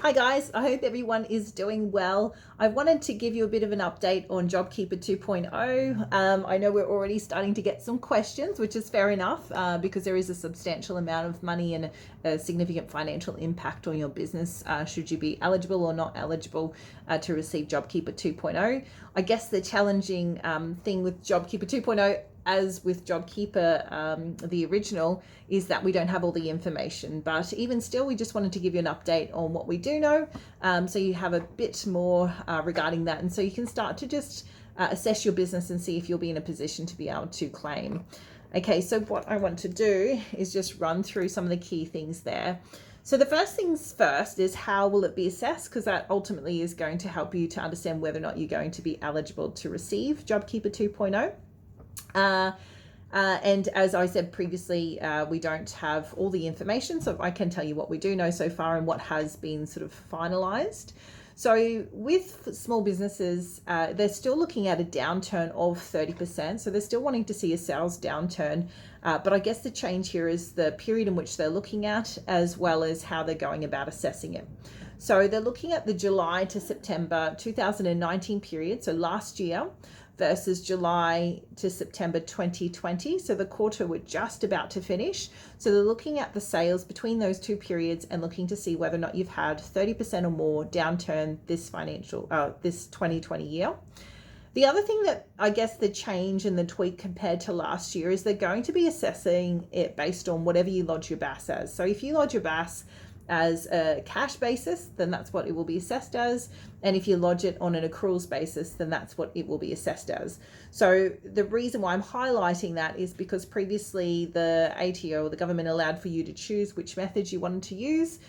Hi guys, I hope everyone is doing well. I wanted to give you a bit of an update on Jobkeeper 2.0. I know we're already starting to get some questions, which is fair enough because there is a substantial amount of money and a significant financial impact on your business should you be eligible or not eligible to receive Jobkeeper 2.0. I guess the challenging thing with Jobkeeper 2.0, as with Jobkeeper, the original, is that we don't have all the information. But even still, we just wanted to give you an update on what we do know, so you have a bit more regarding that. And so you can start to just assess your business and see if you'll be in a position to be able to claim. Okay, so what I want to do is just run through some of the key things there. So the first things first is how will it be assessed, because that ultimately is going to help you to understand whether or not you're going to be eligible to receive Jobkeeper 2.0. And as I said previously, we don't have all the information, so I can tell you what we do know so far and what has been sort of finalized. So with small businesses, they're still looking at a downturn of 30%. So they're still wanting to see a sales downturn. But I guess the change here is the period in which they're looking at, as well as how they're going about assessing it. So they're looking at the July to September 2019 period, so last year, versus July to September 2020. So the quarter we're just about to finish. So they're looking at the sales between those two periods and looking to see whether or not you've had 30% or more downturn this 2020 year. The other thing that I guess the change and the tweak compared to last year is they're going to be assessing it based on whatever you lodge your BAS as. So if you lodge your BAS as a cash basis, then that's what it will be assessed as. And if you lodge it on an accruals basis, then that's what it will be assessed as. So the reason why I'm highlighting that is because previously the ATO, the government, allowed for you to choose which method you wanted to use.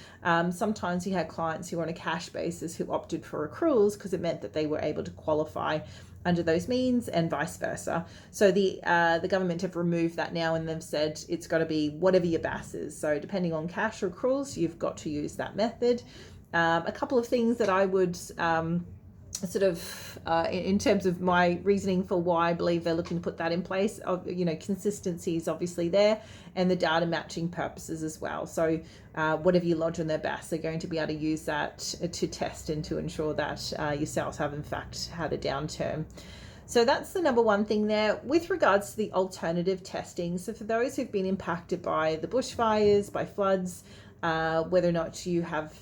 Sometimes you had clients who were on a cash basis who opted for accruals because it meant that they were able to qualify under those means, and vice versa. So the government have removed that now, and they've said it's got to be whatever your BAS is. So depending on cash or accruals, you've got to use that method. A couple of things that I would in terms of my reasoning for why I believe they're looking to put that in place, consistency is obviously there, and the data matching purposes as well. So whatever you lodge on their BAS, they're going to be able to use that to test and to ensure that your sales have in fact had a downturn. So that's the number one thing there. With regards to the alternative testing, so for those who've been impacted by the bushfires, by floods, whether or not you have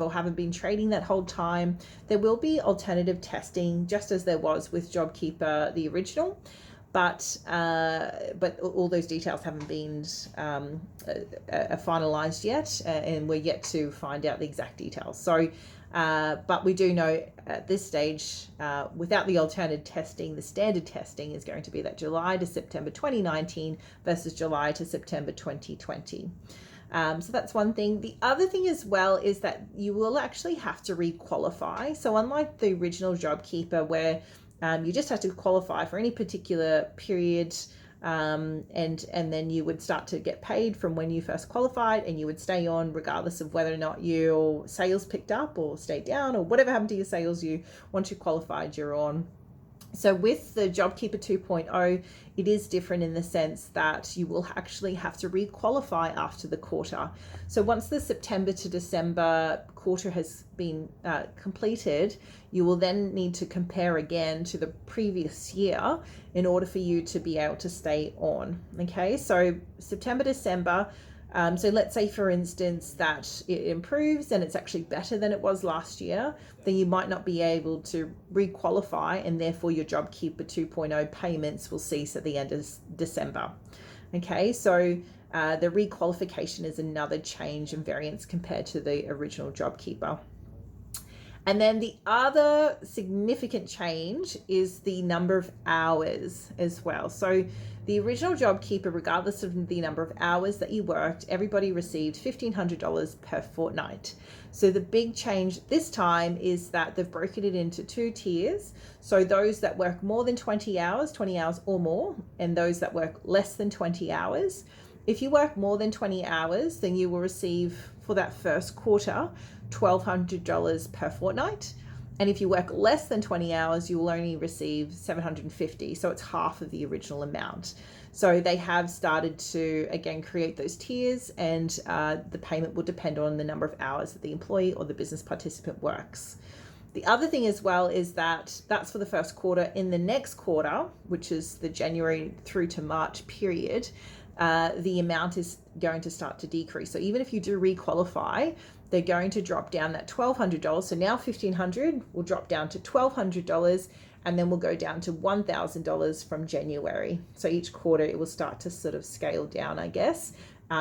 or haven't been trading that whole time, there will be alternative testing, just as there was with Jobkeeper, the original. But all those details haven't been finalized yet, and we're yet to find out the exact details. So, but we do know at this stage, without the alternative testing, the standard testing is going to be that July to September 2019 versus July to September 2020. So that's one thing. The other thing as well is that you will actually have to re-qualify. So unlike the original Jobkeeper, where you just have to qualify for any particular period, and then you would start to get paid from when you first qualified, and you would stay on regardless of whether or not your sales picked up or stayed down or whatever happened to your sales. Once you qualified, you're on. So with the Jobkeeper 2.0, it is different in the sense that you will actually have to re-qualify after the quarter. So once the September to December quarter has been completed, you will then need to compare again to the previous year in order for you to be able to stay on. Okay, so September, December. So let's say, for instance, that it improves and it's actually better than it was last year, then you might not be able to re-qualify, and therefore your Jobkeeper 2.0 payments will cease at the end of December. Okay, so the re-qualification is another change and variance compared to the original Jobkeeper. And then the other significant change is the number of hours as well. So the original Jobkeeper, regardless of the number of hours that you worked, everybody received $1,500 per fortnight. So the big change this time is that they've broken it into two tiers. So those that work more than 20 hours or more, and those that work less than 20 hours. If you work more than 20 hours, then you will receive for that first quarter $1,200 per fortnight. And if you work less than 20 hours, you will only receive 750. So it's half of the original amount. So they have started to, again, create those tiers, and the payment will depend on the number of hours that the employee or the business participant works. The other thing as well is that that's for the first quarter. In the next quarter, which is the January through to March period, the amount is going to start to decrease. So even if you do requalify, they're going to drop down that $1,200. So now $1,500 will drop down to $1,200, and then we'll go down to $1,000 from January. So each quarter it will start to sort of scale down, I guess,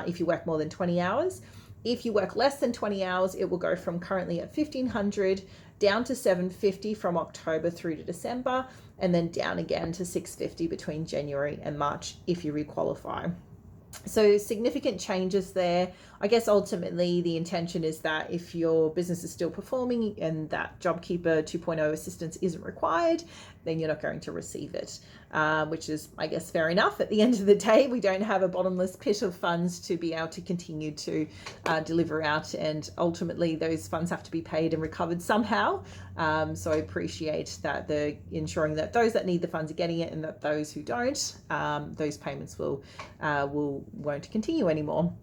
if you work more than 20 hours. If you work less than 20 hours, it will go from currently at $1,500 down to $750 from October through to December, and then down again to $650 between January and March if you requalify. So significant changes there. I guess ultimately the intention is that if your business is still performing and that Jobkeeper 2.0 assistance isn't required, then you're not going to receive it, which is, I guess, fair enough. At the end of the day, we don't have a bottomless pit of funds to be able to continue to deliver out, and ultimately those funds have to be paid and recovered somehow. So I appreciate that the ensuring that those that need the funds are getting it, and that those who don't, those payments won't continue anymore.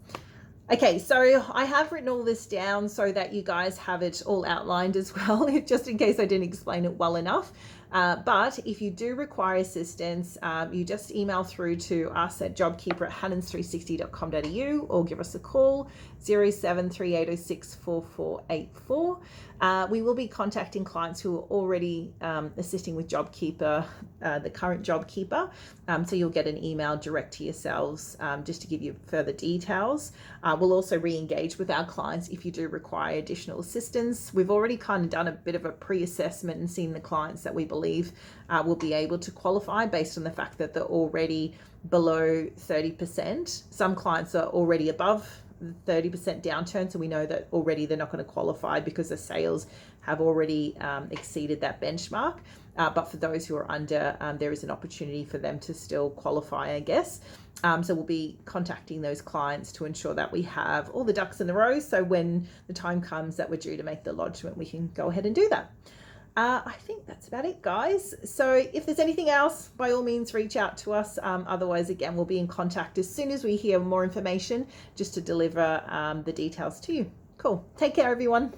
Okay, so I have written all this down so that you guys have it all outlined as well, just in case I didn't explain it well enough. But if you do require assistance, you just email through to us at jobkeeper@hannons360.com.au, or give us a call, 0738064484. We will be contacting clients who are already assisting with Jobkeeper, the current Jobkeeper. So you'll get an email direct to yourselves just to give you further details. We'll also re-engage with our clients if you do require additional assistance. We've already kind of done a bit of a pre-assessment and seen the clients that we believe will be able to qualify based on the fact that they're already below 30%. Some clients are already above 30% downturn, so we know that already they're not going to qualify because the sales have already exceeded that benchmark. But for those who are under, there is an opportunity for them to still qualify, I guess. So we'll be contacting those clients to ensure that we have all the ducks in the row, so when the time comes that we're due to make the lodgement, we can go ahead and do that. I think that's about it, guys. So if there's anything else, by all means, reach out to us. Otherwise, again, we'll be in contact as soon as we hear more information, just to deliver the details to you. Cool. Take care, everyone.